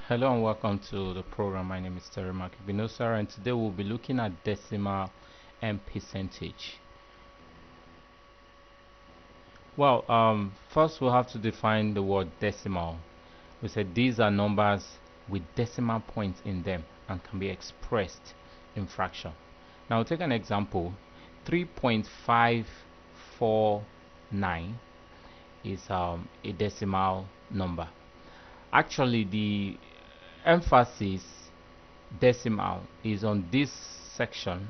Hello and welcome to the program. My name is Terry Makibinosar, and today we'll be looking at decimal and percentage. First we'll have to define the word decimal. We said these are numbers with decimal points in them and can be expressed in fraction. Now we'll take an example. 3.549 is a decimal number. Actually, the emphasis decimal is on this section,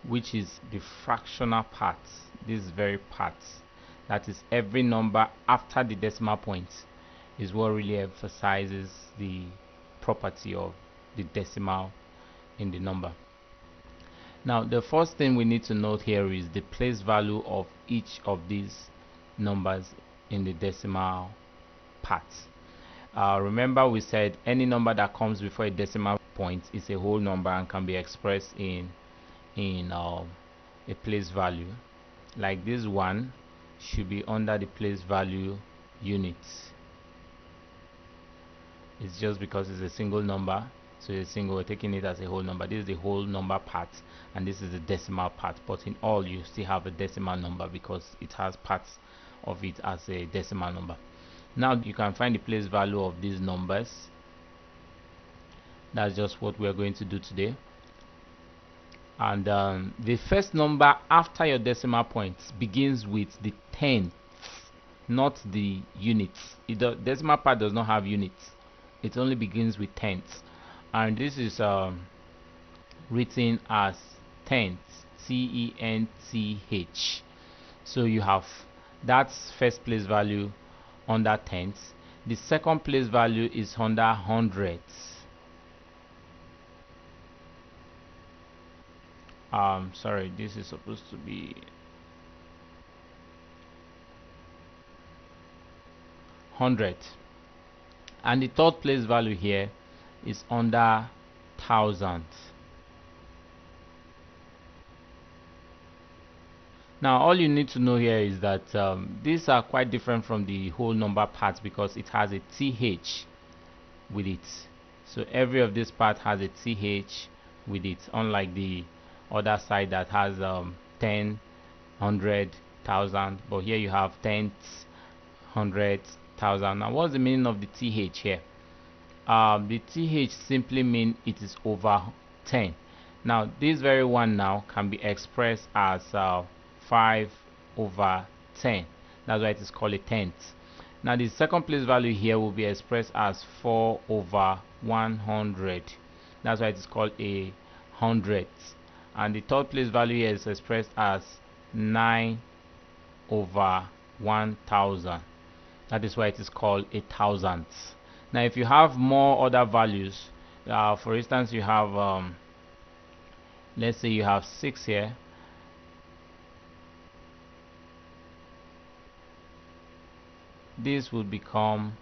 which is the fractional part, this very part, that is every number after the decimal point, is what really emphasizes the property of the decimal in the number. Now the first thing we need to note here is the place value of each of these numbers in the decimal part. Remember we said any number that comes before a decimal point is a whole number and can be expressed in a place value. Like this one should be under the place value units. It's just because it's a single number, so it's single, we're taking it as a whole number. This is the whole number part and this is the decimal part, but in all you still have a decimal number because it has parts of it as a decimal number. Now you can find the place value of these numbers. That's just what we're going to do today. And the first number after your decimal points begins with the tenth, not the units. The decimal part does not have units. It only begins with tenths. And this is written as tenths, T-E-N-T-H. So you have that's first place value under tenths. The second place value is under hundredths. Sorry, this is supposed to be hundredth, and the third place value here is under thousandths. Now all you need to know here is that these are quite different from the whole number parts because it has a th with it. So every of this part has a th with it, unlike the other side that has 10, 100, 1000, but here you have tenths, hundredths, thousand. Now what's the meaning of the th here? The th simply means it is over 10. Now this very one now can be expressed as 5 over 10. That's why it is called a tenth. Now the second place value here will be expressed as 4 over 100. That's why it is called a hundredth. And the third place value here is expressed as 9 over 1000. That is why it is called a thousandth. Now if you have more other values, for instance you have let's say you have 6 here, this would become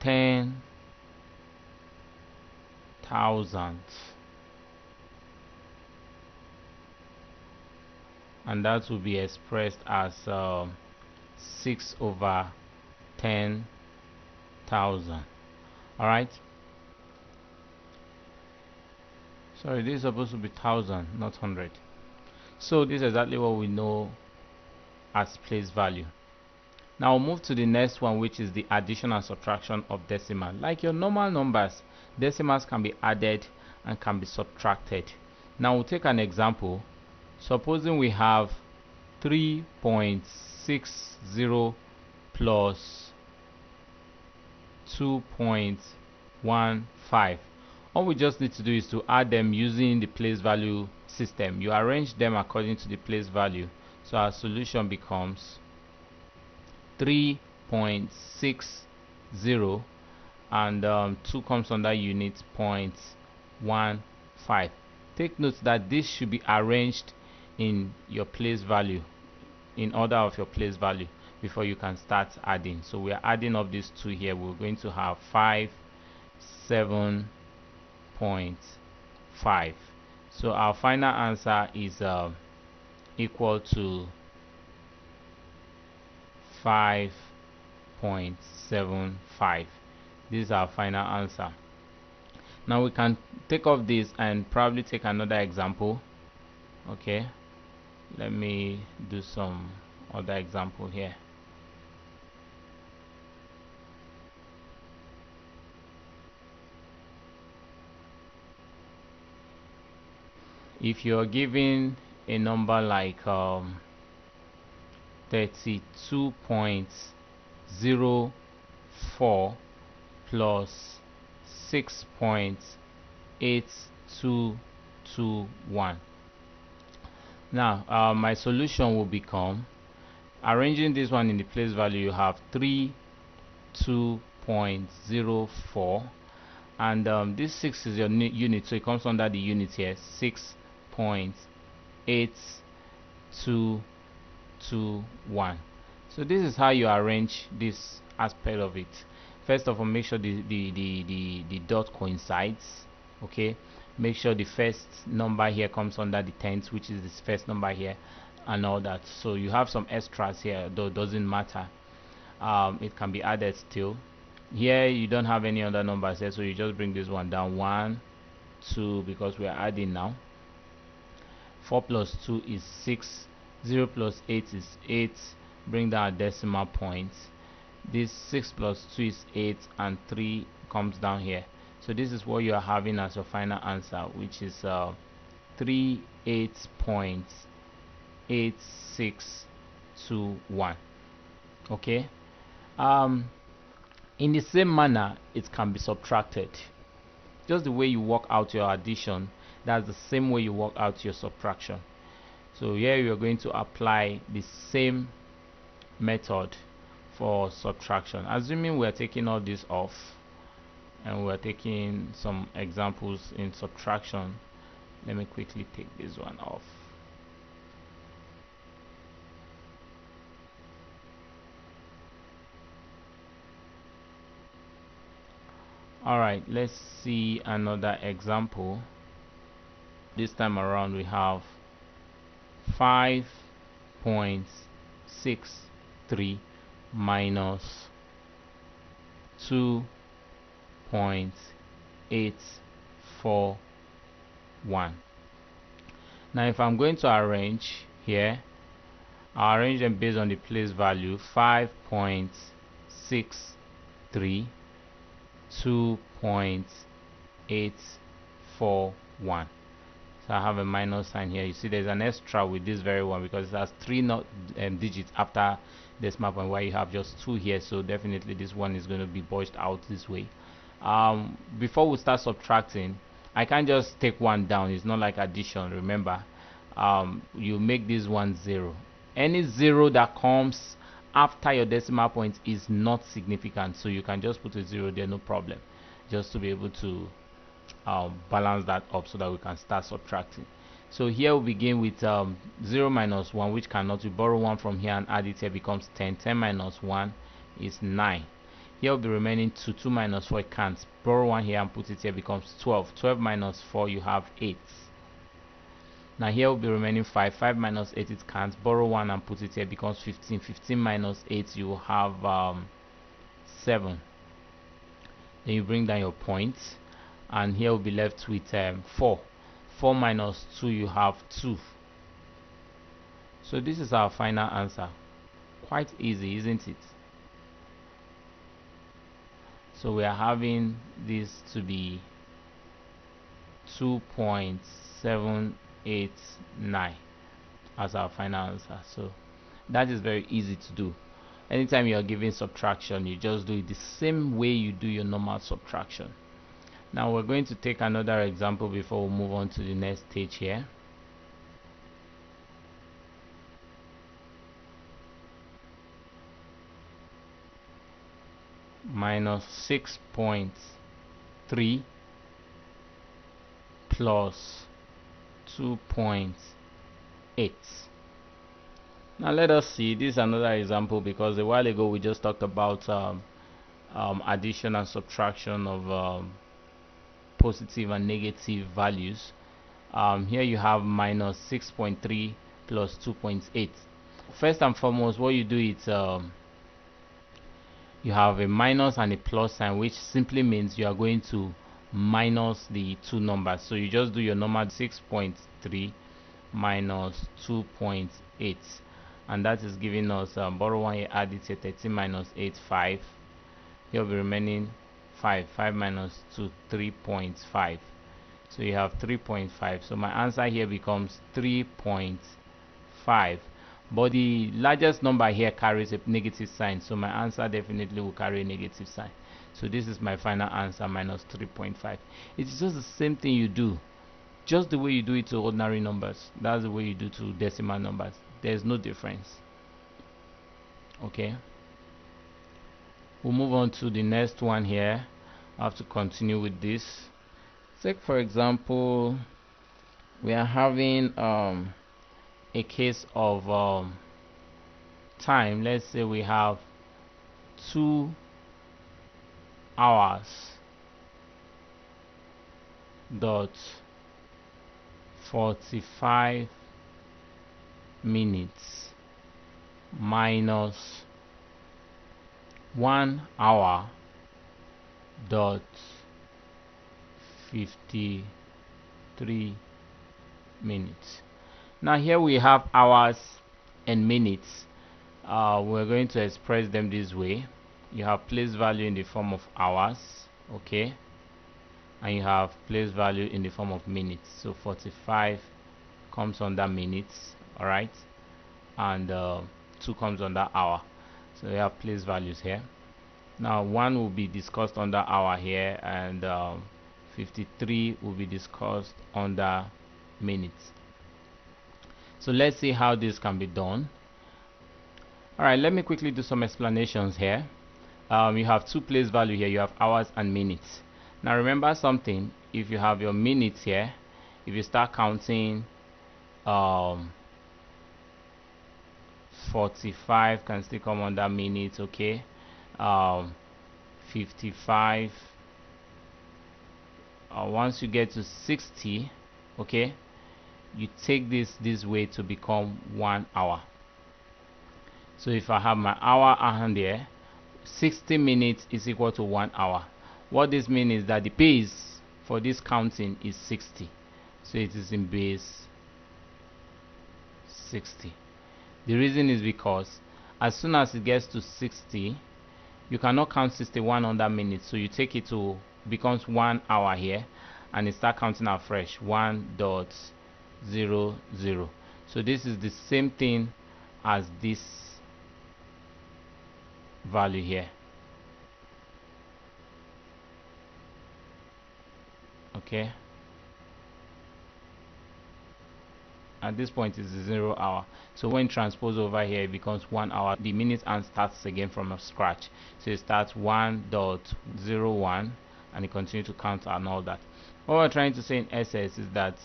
10,000, and that will be expressed as 6 over 10,000. Alright, sorry, this is supposed to be thousand, not hundred. So this is exactly what we know as place value. Now we'll move to the next one, which is the addition and subtraction of decimal. Like your normal numbers, decimals can be added and can be subtracted. Now we'll take an example. Supposing we have 3.60 plus 2.15. All we just need to do is to add them using the place value system. You arrange them according to the place value. So our solution becomes 3.60 and 2 comes under unit 0.15. Take note that this should be arranged in your place value, in order of your place value, before you can start adding. So we are adding up these two here. We're going to have 7.5. So our final answer is equal to 5 5.75. This is our final answer. Now we can take off this and probably take another example. Okay, let me do some other example here. If you're given a number like 32.04 plus 6.8221. Now my solution will become, arranging this one in the place value, you have 32.04, and this 6 is your unit, so it comes under the unit here, 6.8221. So this is how you arrange this aspect of it. First of all, make sure the dot coincides. Okay, make sure the first number here comes under the tens, which is this first number here, and all that. So you have some extras here, though it doesn't matter. It can be added still. Here you don't have any other numbers here, so you just bring this one down, 1, 2, because we are adding now. 4 plus 2 is 6, 0 plus 8 is 8, bring down a decimal point. This 6 plus 2 is 8, and 3 comes down here. So this is what you are having as your final answer, which is 38.8621. okay. In the same manner, it can be subtracted. Just the way you work out your addition, that's the same way you work out your subtraction. So here you are going to apply the same method for subtraction. Assuming we are taking all this off and we are taking some examples in subtraction, let me quickly take this one off. Alright, let's see another example. This time around we have 5.63 minus 2.841. Now if I'm going to arrange here, I'll arrange them based on the place value. 5.63, 2.841. So I have a minus sign here. You see there's an extra with this very one because it has 3 digits after decimal point, where you have just 2 here. So definitely this one is going to be pushed out this way. Before we start subtracting, I can't just take one down. It's not like addition. Remember, you make this one 0. Any 0 that comes after your decimal point is not significant, so you can just put a 0 there, no problem, just to be able to balance that up so that we can start subtracting. So here we begin with 0 minus 1, which cannot. We borrow 1 from here and add it here, becomes 10. 10 minus 1 is 9. Here will be remaining 2. 2 minus 4, it can't. Borrow 1 here and put it here, becomes 12. 12 minus 4, you have 8. Now here will be remaining 5. 5 minus 8, it can't. Borrow 1 and put it here, becomes 15. 15 minus 8, you have 7. Then you bring down your points, and here will be left with 4. 4 minus 2, you have 2. So this is our final answer. Quite easy, isn't it? So we are having this to be 2.789 as our final answer. So that is very easy to do. Anytime you are giving subtraction, you just do it the same way you do your normal subtraction. Now we're going to take another example before we move on to the next stage here. Minus 6.3 plus 2.8. Now let us see, this is another example because a while ago we just talked about addition and subtraction of positive and negative values. Here you have minus 6.3 plus 2.8. First and foremost, what you do is you have a minus and a plus sign, which simply means you are going to minus the two numbers. So you just do your normal 6.3 minus 2.8, and that is giving us borrow 1 here, add it here, 13 minus 8, 5. Here will be remaining 5 minus 2, 3.5. so you have 3.5. so my answer here becomes 3.5, but the largest number here carries a negative sign, so my answer definitely will carry a negative sign. So this is my final answer, minus 3.5. It's just the same thing you do, just the way you do it to ordinary numbers. That's the way you do to decimal numbers. There's no difference. Okay, we'll move on to the next one here. I have to continue with this. Take for example, we are having a case of time. Let's say we have 2 hours dot 45 minutes minus 1 hour dot 53 minutes. Now here we have hours and minutes. We're going to express them this way. You have place value in the form of hours, okay, and you have place value in the form of minutes. So 45 comes under minutes, all right, and 2 comes under hour. So we have place values here. Now 1 will be discussed under hour here, and 53 will be discussed under minutes. So let's see how this can be done. Alright, let me quickly do some explanations here. You have 2 place value here. You have hours and minutes. Now remember something, if you have your minutes here, if you start counting, 45 can still come under minutes, okay. 55, once you get to 60, okay, you take this way to become 1 hour. So if I have my hour hand here, 60 minutes is equal to 1 hour. What this means is that the base for this counting is 60, so it is in base 60. The reason is because as soon as it gets to 60, you cannot count 61 under minutes, so you take it to becomes 1 hour here, and it start counting afresh, 1.00. So this is the same thing as this value here, okay. At this point is the 0 hour, so when transposed over here it becomes 1 hour. The minute hand starts again from scratch, so it starts 1.01 and it continues to count and all that. What we're trying to say in essence is that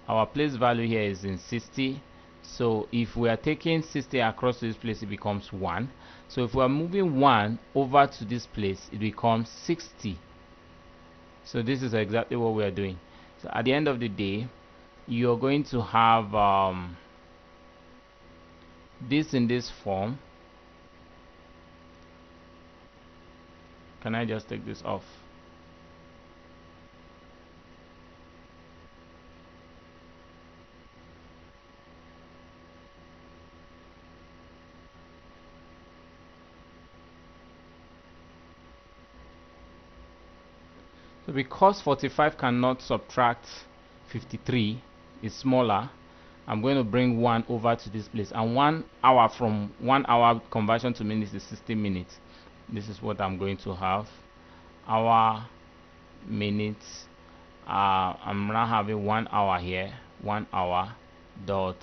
our place value here is in 60, so if we are taking 60 across to this place, it becomes 1. So if we are moving 1 over to this place, it becomes 60. So this is exactly what we are doing. So at the end of the day, you're going to have this in this form. Can I just take this off? So because 45 cannot subtract 53, is smaller, I'm going to bring 1 over to this place, and 1 hour, from 1 hour conversion to minutes is 60 minutes. This is what I'm going to have, hour, minutes. I'm now having 1 hour here, 1 hour dot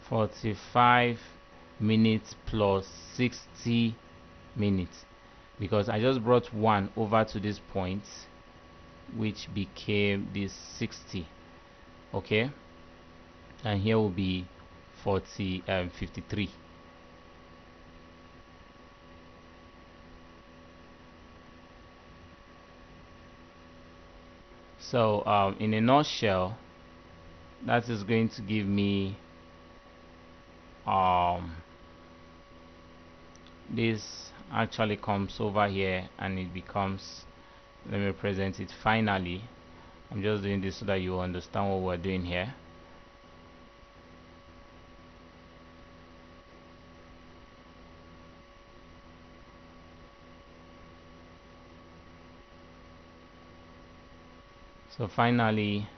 45 minutes plus 60 minutes, because I just brought 1 over to this point, which became this 60, okay, and here will be 53. So in a nutshell, that is going to give me this actually comes over here and it becomes, let me present it finally. I'm just doing this so that you understand what we're doing here. So finally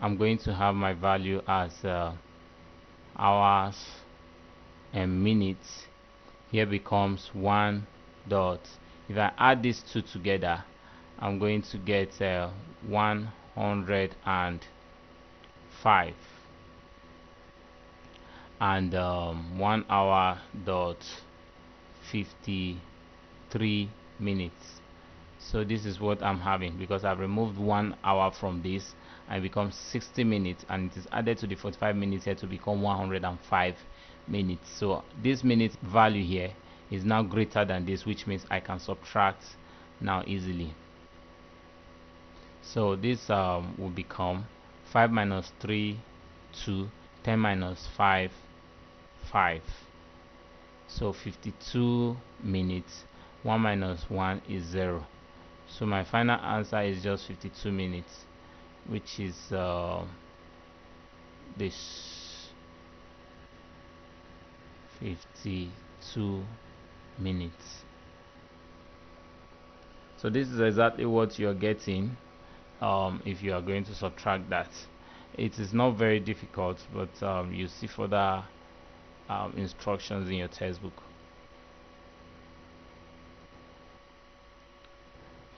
I'm going to have my value as hours and minutes. Here becomes 1 dot. If I add these two together, I'm going to get 105 and 1 hour dot 53 minutes. So this is what I'm having, because I've removed 1 hour from this and it becomes 60 minutes, and it is added to the 45 minutes here to become 105 minutes. So this minute value here is now greater than this, which means I can subtract now easily. So this will become 5 minus 3 2, 10 minus 5 5. So 52 minutes. 1 minus 1 is 0. So my final answer is just 52 minutes, which is this 52 minutes. So this is exactly what you're getting if you are going to subtract that. It is not very difficult, but you see further instructions in your textbook.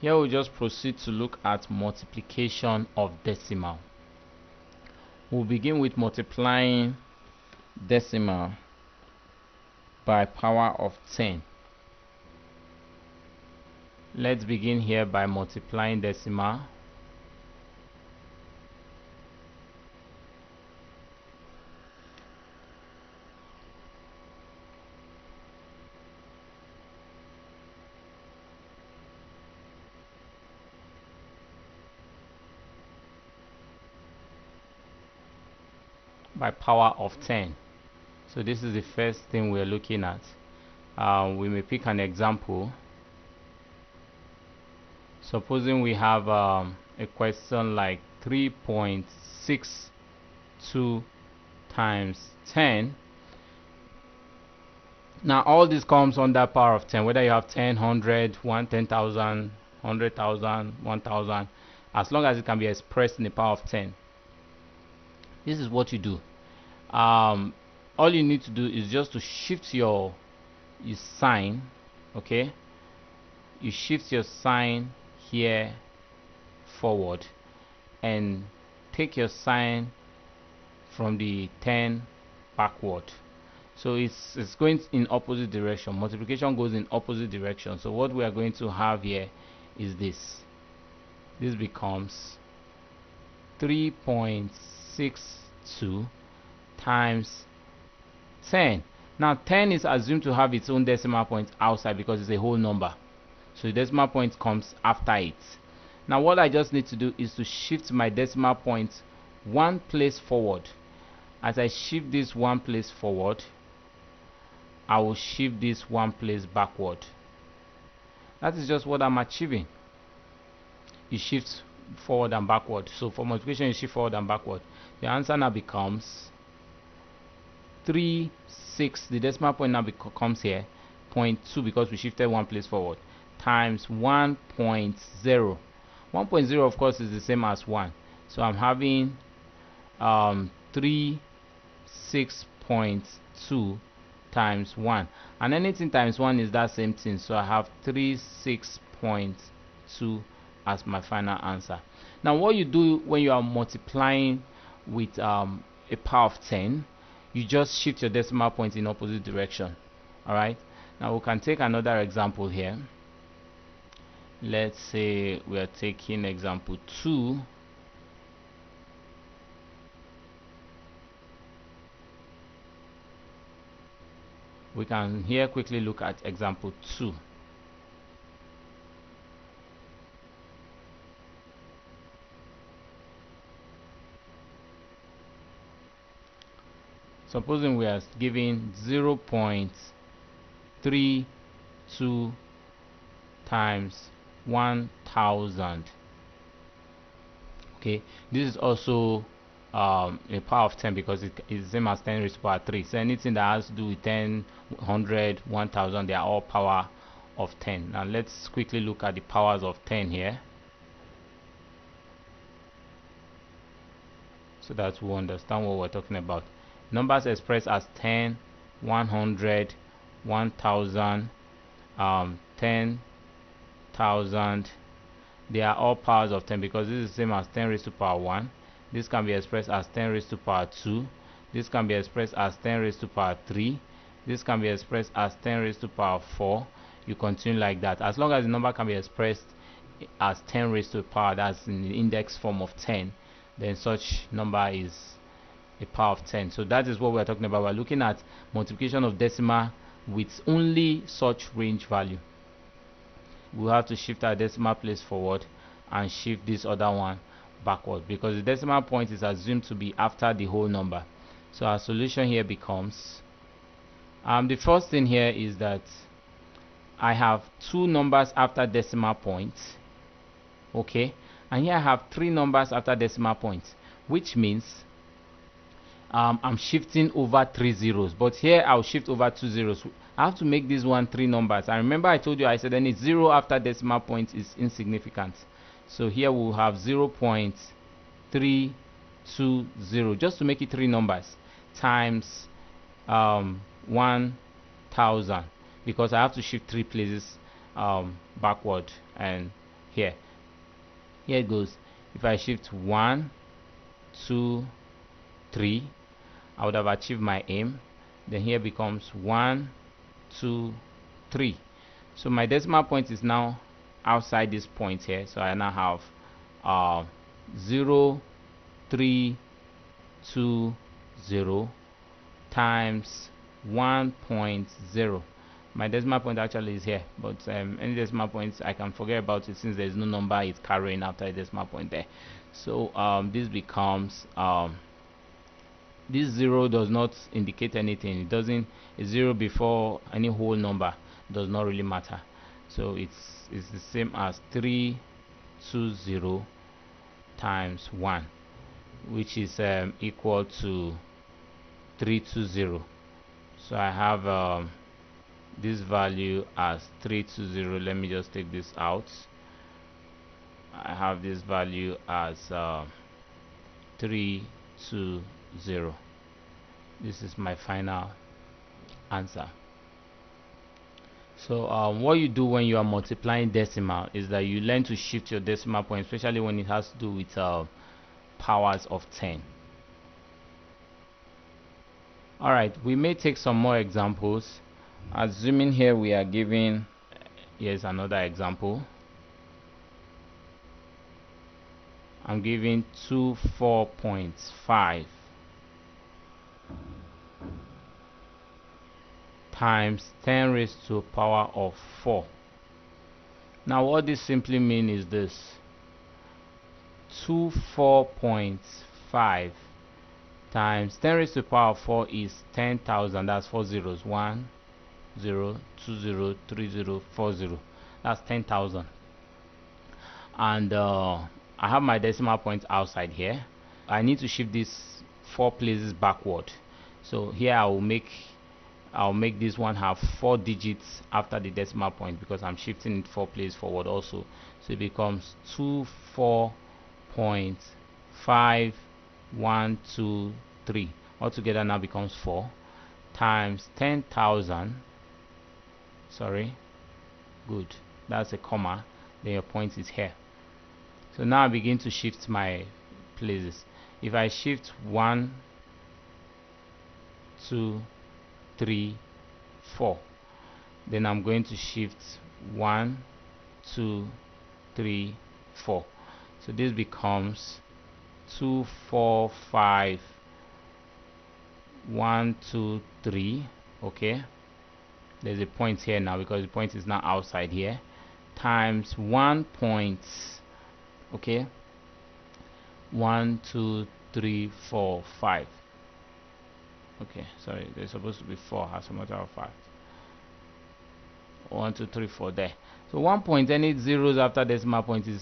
Here we'll just proceed to look at multiplication of decimal. We'll begin with multiplying decimal by power of 10. Let's begin here by multiplying decimal. By power of 10. So this is the first thing we're looking at. We may pick an example. Supposing we have a question like 3.62 times 10. Now all this comes under power of 10, whether you have 10, 100, 1, 10,000, 100,000, 1,000, as long as it can be expressed in the power of 10. This is what you do. All you need to do is just to shift your sign. Okay, you shift your sign here forward and take your sign from the 10 backward. So it's going in opposite direction. Multiplication goes in opposite direction. So what we are going to have here is this. This becomes 3.62 times 10. Now 10 is assumed to have its own decimal point outside because it's a whole number. So the decimal point comes after it. Now what I just need to do is to shift my decimal point one place forward. As I shift this one place forward, I will shift this one place backward. That is just what I'm achieving. You shift forward and backward. So for multiplication, you shift forward and backward. The answer now becomes 3.6. The decimal point now becomes here 0.2 because we shifted one place forward, times 1.0. 1.0 of course is the same as 1. So I'm having 36.2 times 1, and anything times 1 is that same thing. So I have 36.2 as my final answer. Now what you do when you are multiplying with a power of 10, you just shift your decimal point in opposite direction. Alright, now we can take another example here. Let's say we are taking example 2. We can here quickly look at example 2. Supposing we are giving 0.3 2 times 1000. Okay, this is also a power of 10 because it is the same as 10 raised to power 3. So anything that has to do with 10, 100, 1000, they are all power of 10. Now let's quickly look at the powers of 10 here, so that we understand what we're talking about. Numbers expressed as 10, 100, 1000, 10,000, they are all powers of 10 because this is the same as 10 raised to power 1. This can be expressed as 10 raised to power 2. This can be expressed as 10 raised to power 3. This can be expressed as 10 raised to power 4. You continue like that. As long as the number can be expressed as 10 raised to the power, that's in the index form of 10, then such number is a power of 10. So that is what we're talking about. We're looking at multiplication of decimal with only such range value. We'll have to shift our decimal place forward and shift this other one backward because the decimal point is assumed to be after the whole number. So our solution here becomes the first thing here is that I have two numbers after decimal points, okay, and here I have three numbers after decimal points, which means I'm shifting over 3 zeros, but here I'll shift over 2 zeros. I have to make this one 3 numbers. I remember I told you, I said any 0 after decimal point is insignificant. So here we'll have 0.320, just to make it 3 numbers, times 1000, because I have to shift 3 places backward. And here it goes. If I shift 1, 2, 3, I would have achieved my aim. Then here becomes 1, 2, 3. So my decimal point is now outside this point here. So I now have 0, 3, 2, 0 times 1.0. My decimal point actually is here, but any decimal points I can forget about it since there is no number it's carrying after a decimal point there. So this becomes this 0 does not indicate anything. It doesn't. A 0 before any whole number does not really matter. So it's the same as 320 times 1, which is equal to 320. So I have this value as 320. Let me just take this out. I have this value as 320. This is my final answer. So what you do when you are multiplying decimal is that you learn to shift your decimal point, especially when it has to do with powers of 10. Alright, we may take some more examples. Assuming here we are given, here's another example. I'm giving 24.5 times 10 raised to the power of 4. Now what this simply means is this: 24.5 times 10 raised to the power of 4 is 10,000. That's 4 zeros. 1, 0, 2, 0, 3, 0, 4, 0. That's 10,000. And I have my decimal point outside here. I need to shift this 4 places backward. So here I'll make this one have 4 digits after the decimal point because I'm shifting it 4 places forward also. So it becomes 24.512 altogether now becomes 4 times 10,000. Sorry, good, that's a comma, then your point is here. So now I begin to shift my places. If I shift 1, 2, 3, 4, then I'm going to shift 1, 2, 3, 4. So this becomes 2, 4, 5, 1, 2, 3. Okay, there's a point here now because the point is now outside here, times 1 point. Okay, 1, 2, 3, 4, 5. Okay, sorry, there's supposed to be 4 as a matter of fact. 1 2 3 4 there. So 1 point, any zeros after decimal point is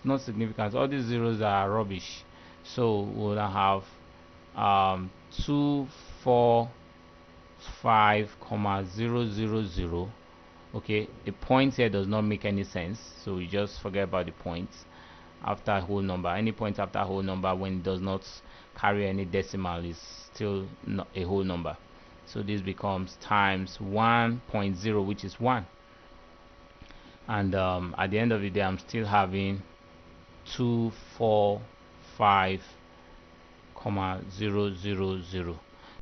not significant. All these zeros are rubbish. So we'll have 2 4 5 comma 0 0 0. Okay, the point here does not make any sense, so we just forget about the points after a whole number. Any point after a whole number, when it does not carry any decimal, is still not a whole number. So this becomes times 1.0, which is 1. And at the end of the day, I'm still having 2 4 5 comma 0 0 0.